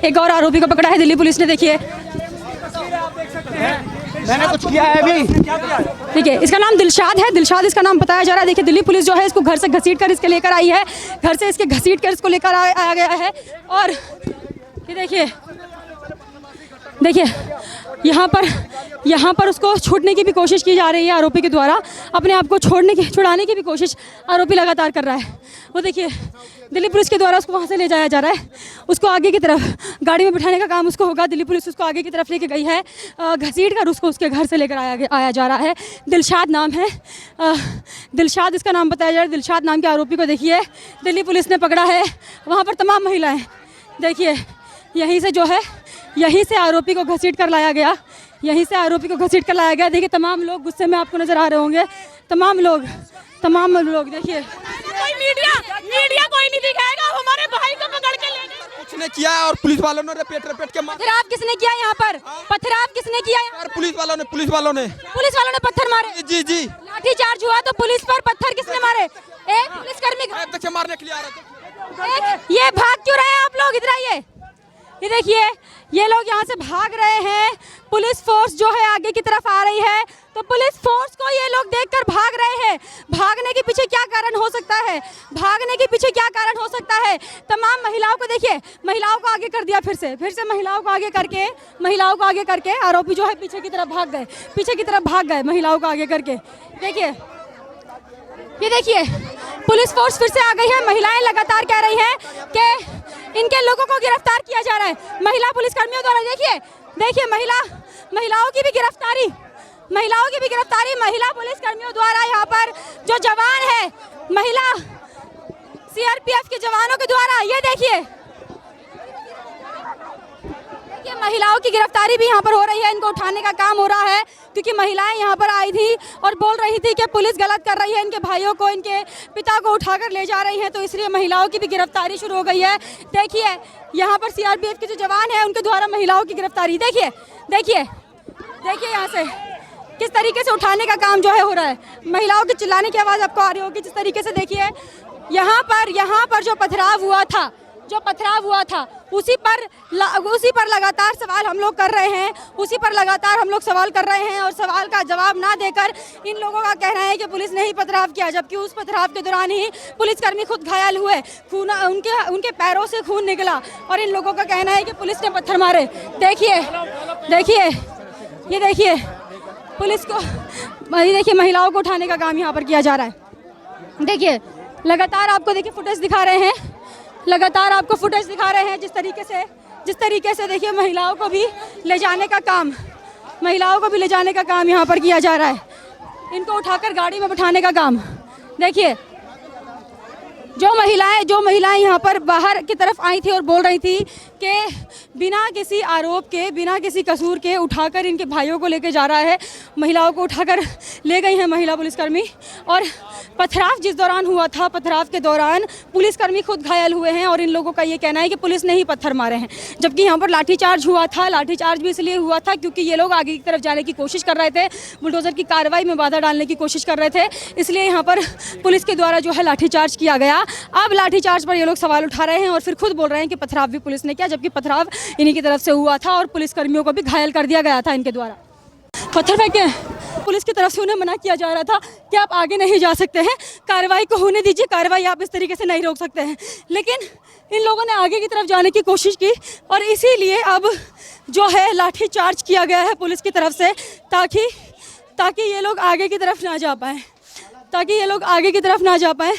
एक और आरोपी को पकड़ा है दिल्ली पुलिस ने। देखिए मैंने कुछ किया है अभी। ठीक है, इसका नाम दिलशाद है, दिलशाद इसका नाम बताया जा रहा है। देखिए दिल्ली पुलिस जो है इसको घर से घसीट कर इसके लेकर आई है, घर से इसके घसीट कर इसको लेकर आया गया है। और ये देखिए यहाँ पर उसको छूटने की भी कोशिश की जा रही है आरोपी के द्वारा। अपने आप को छुड़ाने की भी कोशिश आरोपी लगातार कर रहा है। वो देखिए दिल्ली पुलिस के द्वारा उसको वहाँ से ले जाया जा रहा है, उसको आगे की तरफ गाड़ी में बिठाने का काम उसको होगा। दिल्ली पुलिस उसको आगे की तरफ लेके गई है, घसीट कर उसको उसके घर से लेकर आया जा रहा है। दिलशाद नाम है, दिलशाद इसका नाम बताया जा रहा है। दिलशाद नाम के आरोपी को देखिए दिल्ली पुलिस ने पकड़ा है। वहाँ पर तमाम महिलाएँ देखिए यहीं से आरोपी को घसीट कर लाया गया, यहीं से आरोपी को घसीट कर लाया गया। देखिए तमाम लोग गुस्से में आपको नजर आ रहे होंगे, तमाम लोग देखिए मीडिया कोई नहीं दिखाएगा, हमारे भाई को पकड़ के ले गए। कुछ ने किया है और पुलिस वालों ने रपेट के मारा। पथराव किसने किया यहाँ पर? पथराव किसने किया? और पुलिस वालों ने पत्थर मारे। जी लाठी चार्ज हुआ तो पुलिस पर पत्थर किसने मारे? एक पुलिसकर्मी तक से मारने के लिए आ रहे थे। ये भाग क्यों रहे हैं आप लोग? इधर आइए, ये देखिए ये लोग यहाँ से भाग रहे हैं। पुलिस फोर्स जो है आगे की तरफ आ रही है, तो पुलिस फोर्स को ये लोग देखकर भाग रहे हैं। भागने के पीछे क्या कारण हो सकता है? तमाम महिलाओं को देखिए, महिलाओं को आगे कर दिया, फिर से महिलाओं को आगे करके आरोपी जो है पीछे की तरफ भाग गए महिलाओं को आगे करके। ये देखिए पुलिस फोर्स फिर से आ गई है। महिलाएं लगातार कह रही हैं कि इनके लोगों को गिरफ्तार किया जा रहा है महिला पुलिसकर्मियों द्वारा। देखिए महिलाओं की भी गिरफ्तारी महिला पुलिसकर्मियों द्वारा। यहाँ पर जो जवान है महिला सीआरपीएफ के जवानों के द्वारा, ये देखिए महिलाओं की गिरफ्तारी भी यहाँ पर हो रही है। इनको उठाने का काम हो रहा है क्योंकि महिलाएं यहाँ पर आई थी और बोल रही थी कि पुलिस गलत कर रही है, इनके भाइयों को, इनके पिता को उठाकर ले जा रही है, तो इसलिए महिलाओं की भी गिरफ्तारी शुरू हो गई है। देखिए यहाँ पर सीआरपीएफ के जो जवान हैं उनके द्वारा महिलाओं की गिरफ्तारी। देखिए यहाँ से किस तरीके से उठाने का काम जो है हो रहा है। महिलाओं के चिल्लाने की आवाज़ आपको आ रही होगी जिस तरीके से। देखिए यहाँ पर जो पथराव हुआ था उसी पर लगातार सवाल हम लोग कर रहे हैं, सवाल कर रहे हैं और सवाल का जवाब ना देकर इन लोगों का कहना है कि पुलिस ने ही पथराव किया, जबकि उस पथराव के दौरान ही पुलिसकर्मी खुद घायल हुए, उनके पैरों से खून निकला और इन लोगों का कहना है कि पुलिस ने पत्थर मारे। देखिए पुलिस को, देखिए महिलाओं को उठाने का काम यहाँ पर किया जा रहा है। देखिए लगातार आपको देखिए फुटेज दिखा रहे हैं, जिस तरीके से देखिए महिलाओं को भी ले जाने का काम यहाँ पर किया जा रहा है, इनको उठाकर गाड़ी में बिठाने का काम। देखिए जो महिलाएं यहाँ पर बाहर की तरफ आई थी और बोल रही थी कि बिना किसी आरोप के, बिना किसी कसूर के उठाकर इनके भाइयों को लेकर जा रहा है, महिलाओं को उठाकर ले गई हैं महिला पुलिसकर्मी। और पथराव जिस दौरान हुआ था, पथराव के दौरान पुलिसकर्मी खुद घायल हुए हैं और इन लोगों का ये कहना है कि पुलिस ने ही पत्थर मारे हैं, जबकि यहाँ पर लाठीचार्ज हुआ था। लाठीचार्ज भी इसलिए हुआ था क्योंकि ये लोग आगे की तरफ जाने की कोशिश कर रहे थे, बुलडोजर की कार्रवाई में बाधा डालने की कोशिश कर रहे थे, इसलिए यहाँ पर पुलिस के द्वारा जो है लाठीचार्ज किया गया। अब लाठीचार्ज पर ये लोग सवाल उठा रहे हैं और फिर खुद बोल रहे हैं कि पथराव भी पुलिस ने किया, जबकि पथराव इन्हीं की तरफ से हुआ था और पुलिसकर्मियों को भी घायल कर दिया गया था इनके द्वारा। पत्थर फेंके पुलिस की तरफ से उन्हें मना किया जा रहा था कि आप आगे नहीं जा सकते हैं, कार्रवाई को होने दीजिए, कार्रवाई आप इस तरीके से नहीं रोक सकते हैं। लेकिन इन लोगों ने आगे की तरफ जाने की कोशिश की और इसीलिए अब जो है लाठी चार्ज किया गया है पुलिस की तरफ से, ताकि ये लोग आगे की तरफ ना जा पाए।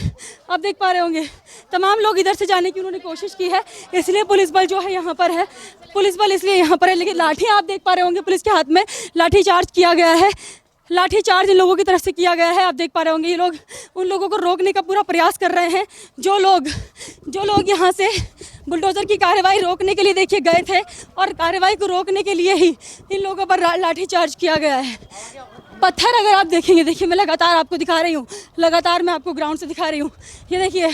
आप देख पा रहे होंगे तमाम लोग इधर से जाने की उन्होंने कोशिश की है, इसलिए पुलिस बल जो है यहाँ पर है, लेकिन लाठी आप देख पा रहे होंगे पुलिस के हाथ में लाठी चार्ज किया गया है। लाठी चार्ज इन लोगों की तरफ से किया गया है। आप देख पा रहे होंगे ये लोग उन लोगों को रोकने का पूरा प्रयास कर रहे हैं, जो लोग यहाँ से बुलडोजर की कार्रवाई रोकने के लिए देखिए गए थे और कार्रवाई को रोकने के लिए ही इन लोगों पर लाठी चार्ज किया गया है। पत्थर अगर आप देखेंगे, देखिए मैं लगातार आपको दिखा रही हूँ, लगातार मैं आपको ग्राउंड से दिखा रही हूँ। ये देखिए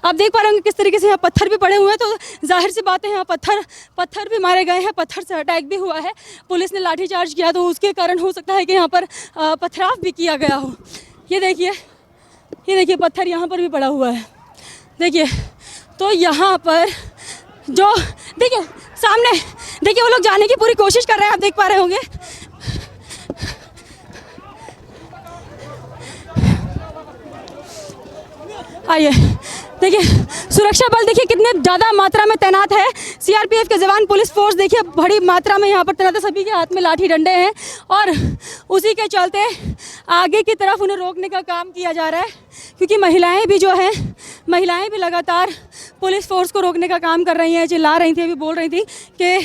आप देख पा रहे होंगे किस तरीके से यहाँ पत्थर भी पड़े हुए हैं, तो जाहिर सी बात है यहाँ पत्थर भी मारे गए हैं, पत्थर से अटैक भी हुआ है, पुलिस ने लाठीचार्ज किया तो उसके कारण हो सकता है कि यहाँ पर पथराव भी किया गया हो। ये देखिए पत्थर यहाँ पर भी पड़ा हुआ है। देखिए, तो यहाँ पर जो देखिए सामने देखिए वो लोग जाने की पूरी कोशिश कर रहे हैं, आप देख पा रहे होंगे। आइए देखिए, सुरक्षा बल देखिए कितने ज़्यादा मात्रा में तैनात है। सीआरपीएफ के जवान, पुलिस फोर्स देखिए बड़ी मात्रा में यहाँ पर तैनात है। सभी के हाथ में लाठी डंडे हैं और उसी के चलते आगे की तरफ उन्हें रोकने का काम किया जा रहा है, क्योंकि महिलाएं भी जो है, महिलाएं भी लगातार पुलिस फोर्स को रोकने का काम कर रही हैं। चिल्ला रही थी, अभी बोल रही थी कि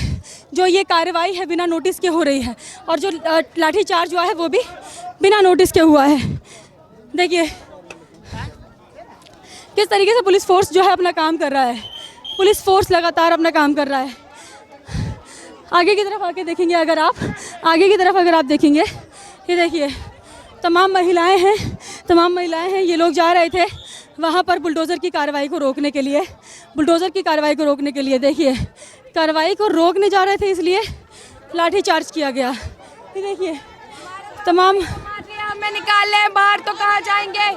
जो ये कार्रवाई है बिना नोटिस के हो रही है और जो लाठीचार्ज हुआ है वो भी बिना नोटिस के हुआ है। देखिए किस तरीके से पुलिस फोर्स जो है अपना काम कर रहा है। पुलिस फोर्स लगातार अपना काम कर रहा है। आगे की तरफ आके देखेंगे, अगर आप आगे की तरफ अगर आप देखेंगे, ये देखिए तमाम महिलाएं हैं। ये लोग जा रहे थे वहाँ पर बुलडोज़र की कार्रवाई को रोकने के लिए, देखिए कार्रवाई को रोकने जा रहे थे, इसलिए लाठीचार्ज किया गया। ये देखिए तमाम हमें निकाल ले बाहर तो कहाँ जाएंगे।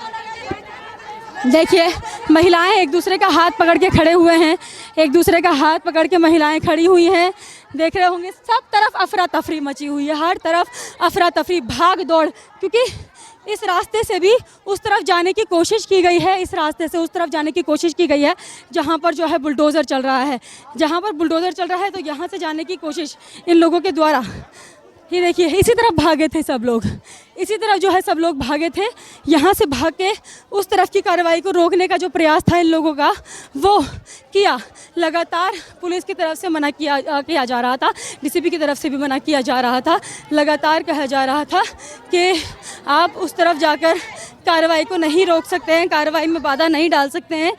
देखिए महिलाएं एक दूसरे का हाथ पकड़ के खड़े हुए हैं, एक दूसरे का हाथ पकड़ के महिलाएं खड़ी हुई हैं। देख रहे होंगे सब तरफ अफरा तफरी मची हुई है, हर तरफ अफरा तफरी, भाग दौड़, क्योंकि इस रास्ते से भी उस तरफ जाने की कोशिश की गई है, इस रास्ते से उस तरफ जाने की कोशिश की गई है जहां पर जो है बुलडोज़र चल रहा है, तो यहाँ से जाने की कोशिश इन लोगों के द्वारा। ये देखिए इसी तरफ भागे थे सब लोग, इसी तरफ जो है सब लोग भागे थे। यहाँ से भाग के उस तरफ की कार्रवाई को रोकने का जो प्रयास था इन लोगों का, वो किया। लगातार पुलिस की तरफ से मना किया जा रहा था, डीसीपी की तरफ से भी मना किया जा रहा था। लगातार कहा जा रहा था कि आप उस तरफ जाकर कार्रवाई को नहीं रोक सकते हैं, कार्रवाई में बाधा नहीं डाल सकते हैं।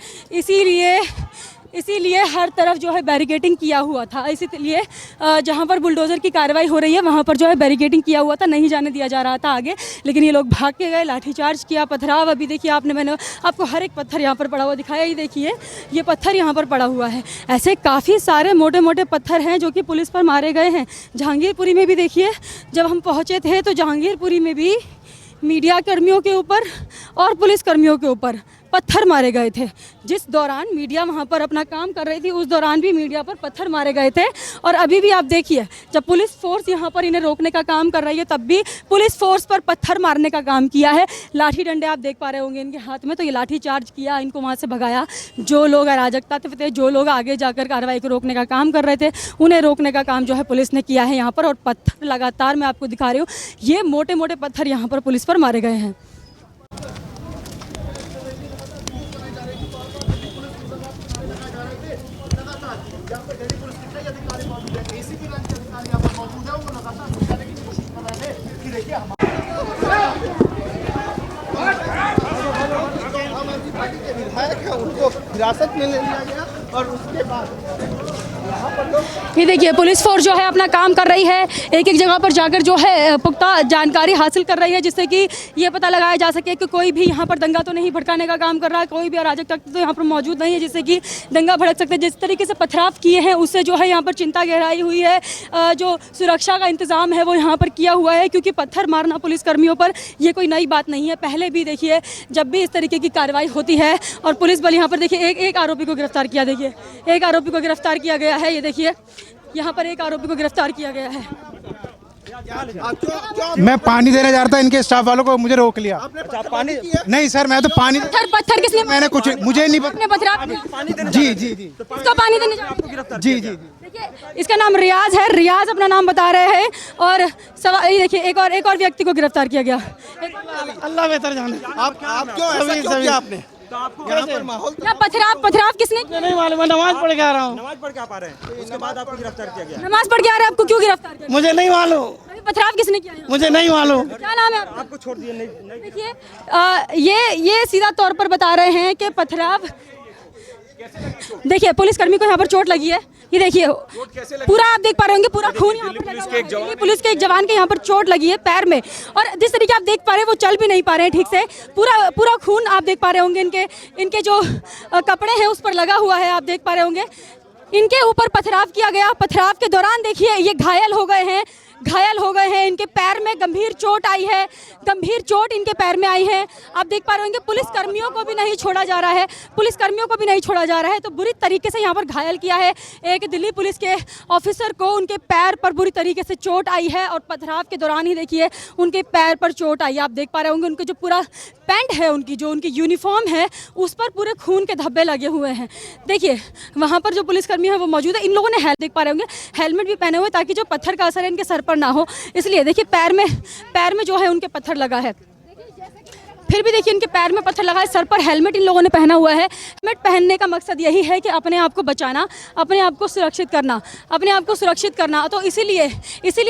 इसीलिए हर तरफ जो है बैरिकेडिंग किया हुआ था। इसीलिए जहाँ पर बुलडोज़र की कार्रवाई हो रही है वहाँ पर जो है बैरिकेडिंग किया हुआ था, नहीं जाने दिया जा रहा था आगे। लेकिन ये लोग भाग के गए, लाठीचार्ज किया, पथराव। अभी देखिए मैंने आपको हर एक पत्थर यहाँ पर पड़ा हुआ दिखाया। ये देखिए ये पत्थर यहाँ पर पड़ा हुआ है। ऐसे काफ़ी सारे मोटे मोटे पत्थर हैं जो कि पुलिस पर मारे गए हैं। जहांगीरपुरी में भी देखिए जब हम पहुँचे थे तो जहांगीरपुरी में भी मीडिया कर्मियों के ऊपर और पुलिस कर्मियों के ऊपर पत्थर मारे गए थे। जिस दौरान मीडिया वहाँ पर अपना काम कर रही थी उस दौरान भी मीडिया पर पत्थर मारे गए थे। और अभी भी आप देखिए जब पुलिस फोर्स यहाँ पर इन्हें रोकने का काम कर रही है तब भी पुलिस फोर्स पर पत्थर मारने का काम किया है। लाठी डंडे आप देख पा रहे होंगे इनके हाथ में, तो ये लाठी चार्ज किया, इनको वहाँ से भगाया। जो लोग अराजकता थे, जो लोग आगे जाकर कार्रवाई को रोकने का काम कर रहे थे, उन्हें रोकने का काम जो है पुलिस ने किया है यहाँ पर। और पत्थर लगातार मैं आपको दिखा रही हूँ, ये मोटे मोटे पत्थर यहाँ पर पुलिस पर मारे गए हैं। उनको हिरासत में ले लिया गया और उसके बाद ये देखिए पुलिस फोर्स जो है अपना काम कर रही है, एक एक जगह पर जाकर जो है पुख्ता जानकारी हासिल कर रही है, जिससे कि ये पता लगाया जा सके कि कोई भी यहाँ पर दंगा तो नहीं भड़काने का काम कर रहा है, कोई भी अराजक तत्व तो यहाँ पर मौजूद नहीं है जिससे कि दंगा भड़क सकते हैं। जिस तरीके से पथराव किए हैं उससे जो है यहाँ पर चिंता गहराई हुई है। जो सुरक्षा का इंतज़ाम है वो यहाँ पर किया हुआ है, क्योंकि पत्थर मारना पुलिस कर्मियों पर ये कोई नई बात नहीं है। पहले भी देखिए जब भी इस तरीके की कार्रवाई होती है और पुलिस बल यहाँ पर देखिए एक आरोपी को गिरफ्तार किया, देखिए एक आरोपी को गिरफ्तार किया गया है। ये देखिए यहाँ पर एक आरोपी को गिरफ्तार किया गया है। मैं पानी देने जा रहा था, इनके स्टाफ वालों को मुझे रोक लिया। पानी नहीं सर, मैं तो पानी पत्थर किसने, मैंने कुछ, मुझे नहीं पता। पथराव जी जी जी इसको पानी देने जा रहे हैं। जी जी देखिए इसका नाम रियाज है, रियाज अपना नाम बता रहे हैं। और ये देखिए एक और व्यक्ति को गिरफ्तार किया गया। अल्लाह बेहतर जाने। आप क्यों ऐसा क्यों किया आपने? यहाँ पर माहौल क्या पथराव किसने किया? नहीं मालूम, मैं नमाज पढ़ के आ रहा हूँ। नमाज पढ़ के आ पा रहे हैं, उसके बाद आपको गिरफ्तार किया गया। नमाज पढ़ के आ रहे हैं, आपको क्यों गिरफ्तार किया? मुझे नहीं मालूम, अभी पथराव किसने किया? मुझे नहीं मालूम। क्या नाम है आपका? आपको छोड़ दिया नहीं। देखिए ये सीधा तौर पर बता रहे हैं कि पथराव, देखिए पुलिसकर्मी को यहाँ पर चोट लगी है। ये देखिए पूरा आप देख पा रहे होंगे, पूरा खून यहाँ पर लगा हुआ है। पुलिस के एक जवान के यहाँ पर चोट लगी है पैर में, और जिस तरीके आप देख पा रहे हैं वो चल भी नहीं पा रहे हैं ठीक से। पूरा खून आप देख पा रहे होंगे, इनके जो कपड़े हैं उस पर लगा हुआ है, आप देख पा रहे होंगे। इनके ऊपर पथराव किया गया। पथराव के दौरान देखिए ये घायल हो गए हैं, घायल हो गए हैं, इनके पैर में गंभीर चोट आई है, गंभीर चोट इनके पैर में आई है। आप देख पा रहे होंगे पुलिस कर्मियों को भी नहीं छोड़ा जा रहा है, पुलिस कर्मियों को भी नहीं छोड़ा जा रहा है। तो बुरी तरीके से यहाँ पर घायल किया है एक दिल्ली पुलिस के ऑफिसर को, उनके पैर पर बुरी तरीके से चोट आई है और पथराव के दौरान ही देखिए उनके पैर पर चोट आई है। आप देख पा रहे होंगे उनके जो पूरा पैंट है, उनकी जो उनकी यूनिफॉर्म है उस पर पूरे खून के धब्बे लगे हुए हैं। देखिए वहाँ पर जो पुलिसकर्मी है वो मौजूद है। इन लोगों ने देख पा रहे होंगे हेलमेट भी पहने हुए ताकि जो पत्थर का असर है इनके सर पर ना हो, इसलिए देखिए पैर में जो है उनके पत्थर लगा है। फिर भी देखिए इनके पैर में पत्थर लगा है, सर पर हेलमेट इन लोगों ने पहना हुआ है। हेलमेट पहनने का मकसद यही है कि अपने आप को बचाना, अपने आप को सुरक्षित करना, अपने आप को सुरक्षित करना। तो इसीलिए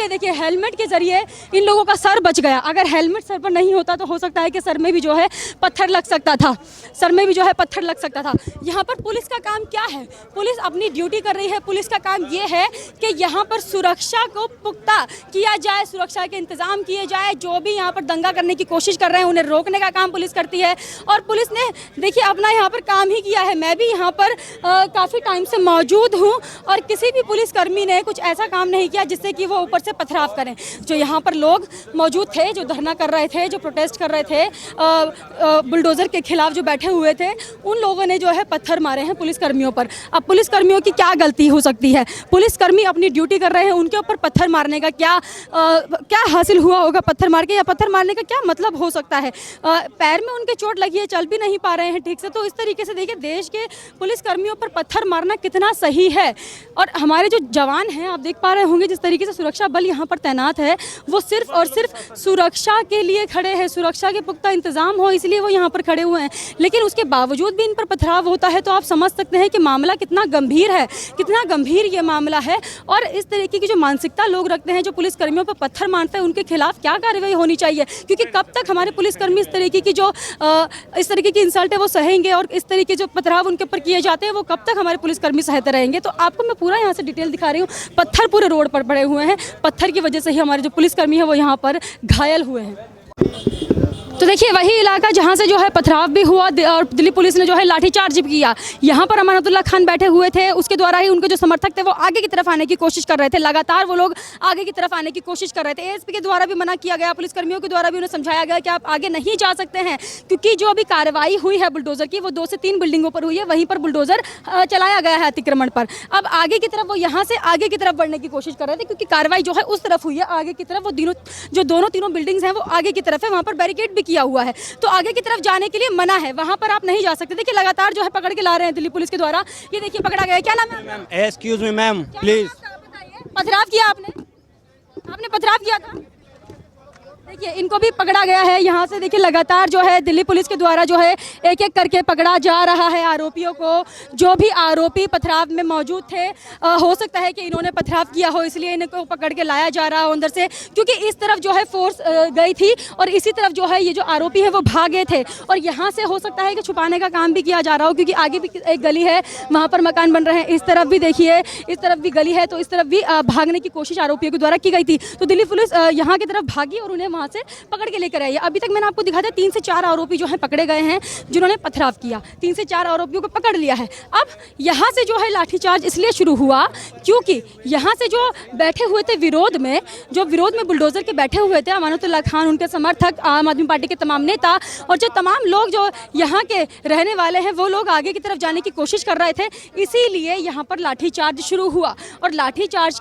देखिए हेलमेट के ज़रिए इन लोगों का सर बच गया। अगर हेलमेट सर पर नहीं होता तो हो सकता है कि सर में भी जो है पत्थर लग सकता था, सर में भी जो है पत्थर लग सकता था। यहाँ पर पुलिस का काम क्या है? पुलिस अपनी ड्यूटी कर रही है। पुलिस का काम ये है कि यहाँ पर सुरक्षा को पुख्ता किया जाए, सुरक्षा के इंतज़ाम किए जाए। जो भी यहाँ पर दंगा करने की कोशिश कर रहे हैं उन्हें रोकने का काम पुलिस करती है। और पुलिस ने देखिए अपना यहाँ पर काम ही किया है। मैं भी यहाँ पर काफ़ी टाइम से मौजूद हूँ और किसी भी पुलिसकर्मी ने कुछ ऐसा काम नहीं किया जिससे कि वो ऊपर से पथराव करें। जो यहाँ पर लोग मौजूद थे, जो धरना कर रहे थे, जो प्रोटेस्ट कर रहे थे, बुलडोज़र के खिलाफ जो बैठे हुए थे, उन लोगों ने जो है पत्थर मारे हैं पुलिसकर्मियों पर। अब पुलिसकर्मियों की क्या गलती हो सकती है? पुलिसकर्मी अपनी ड्यूटी कर रहे हैं, उनके ऊपर पत्थर मारने का क्या हासिल हुआ होगा पत्थर मार के, या पत्थर मारने का क्या मतलब हो सकता है? पैर में उनके चोट लगी है, चल भी नहीं पा रहे हैं ठीक से। तो इस तरीके से देखिए देश के पुलिसकर्मियों पर पत्थर मारना कितना सही है। और हमारे जो जवान हैं, आप देख पा रहे होंगे जिस तरीके से सुरक्षा बल यहाँ पर तैनात है, वो सिर्फ और सिर्फ सुरक्षा के लिए खड़े हैं, सुरक्षा के पुख्ता इंतजाम हो इसलिए वो यहाँ पर खड़े हुए हैं। लेकिन उसके बावजूद भी इन पर पथराव होता है तो आप समझ सकते हैं कि मामला कितना गंभीर है, कितना गंभीर ये मामला है। और इस तरीके की जो मानसिकता लोग रखते हैं, जो पुलिसकर्मियों पर पत्थर मारते हैं, उनके खिलाफ क्या कार्रवाई होनी चाहिए? क्योंकि कब तक हमारे पुलिसकर्मी इस तरीके की इस तरीके की इंसल्ट है वो सहेंगे और इस तरीके जो पथराव उनके ऊपर किए जाते हैं वो कब तक हमारे पुलिसकर्मी सहते रहेंगे? तो आपको मैं पूरा यहाँ से डिटेल दिखा रही हूँ। पत्थर पूरे रोड पर पड़े हुए हैं, पत्थर की वजह से ही हमारे जो पुलिसकर्मी है वो यहाँ पर घायल हुए हैं। तो देखिए वही इलाका जहाँ से जो है पथराव भी हुआ और दिल्ली पुलिस ने जो है लाठीचार्ज भी किया। यहाँ पर अमानतुल्लाह खान बैठे हुए थे, उसके द्वारा ही उनके जो समर्थक थे वो आगे की तरफ आने की कोशिश कर रहे थे। लगातार वो लोग आगे की तरफ आने की कोशिश कर रहे थे। एएसपी के द्वारा भी मना किया गया, पुलिसकर्मियों के द्वारा भी उन्हें समझाया गया कि आप आगे नहीं जा सकते हैं, क्योंकि जो अभी कार्रवाई हुई है बुलडोजर की वो 2 से 3 बिल्डिंगों पर हुई है, वहीं पर बुलडोजर चलाया गया है अतिक्रमण पर। अब आगे की तरफ वो यहाँ से आगे की तरफ बढ़ने की कोशिश कर रहे थे, क्योंकि कार्रवाई जो है उस तरफ हुई है आगे की तरफ। वो दोनों तीनों बिल्डिंग्स हैं वो आगे की तरफ है, वहाँ पर बैरिकेड भी किया हुआ है। तो आगे की तरफ जाने के लिए मना है, वहां पर आप नहीं जा सकते। देखिए लगातार जो है पकड़ के ला रहे हैं दिल्ली पुलिस के द्वारा। ये देखिए पकड़ा गया है। क्या नाम है? Ma'am excuse me ma'am please. पथराव किया आपने पथराव किया था? देखिए इनको भी पकड़ा गया है यहाँ से। देखिए लगातार जो है दिल्ली पुलिस के द्वारा जो है एक एक करके पकड़ा जा रहा है आरोपियों को। जो भी आरोपी पथराव में मौजूद थे, हो सकता है कि इन्होंने पथराव किया हो इसलिए इनको पकड़ के लाया जा रहा हो अंदर से, क्योंकि इस तरफ जो है फोर्स गई थी और इसी तरफ जो है ये जो आरोपी है वो भागे थे। और यहाँ से हो सकता है कि छुपाने का काम भी किया जा रहा हो, क्योंकि आगे भी एक गली है, वहाँ पर मकान बन रहे हैं। इस तरफ भी देखिए, इस तरफ भी गली है, तो इस तरफ भी भागने की कोशिश आरोपियों के द्वारा की गई थी। तो दिल्ली पुलिस यहाँ की तरफ भागी और उन्हें वहाँ से पकड़ के लेकर आई है। अभी तक मैंने आपको दिखा दिया 3 से 4 आरोपी जो हैं पकड़े गए हैं, जिन्होंने पथराव किया। 3 से 4 आरोपियों को पकड़ लिया है। अब यहाँ से जो है लाठीचार्ज इसलिए शुरू हुआ क्योंकि यहाँ से जो बैठे हुए थे विरोध में बुलडोजर के बैठे हुए थे अमानतुल्लाह खान, उनके समर्थक, आम आदमी पार्टी के तमाम नेता और जो तमाम लोग जो यहाँ के रहने वाले हैं वो लोग आगे की तरफ जाने की कोशिश कर रहे थे। इसीलिए यहाँ पर लाठीचार्ज शुरू हुआ और लाठीचार्ज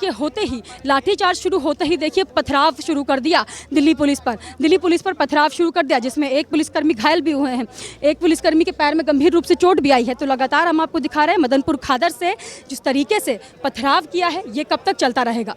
शुरू होते ही देखिए पथराव शुरू कर दिया दिल्ली पुलिस पर पथराव शुरू कर दिया, जिसमें एक पुलिसकर्मी घायल भी हुए हैं। एक पुलिसकर्मी के पैर में गंभीर रूप से चोट भी आई है। तो लगातार हम आपको दिखा रहे हैं मदनपुर खादर से जिस तरीके से पथराव किया है ये कब तक चलता रहेगा।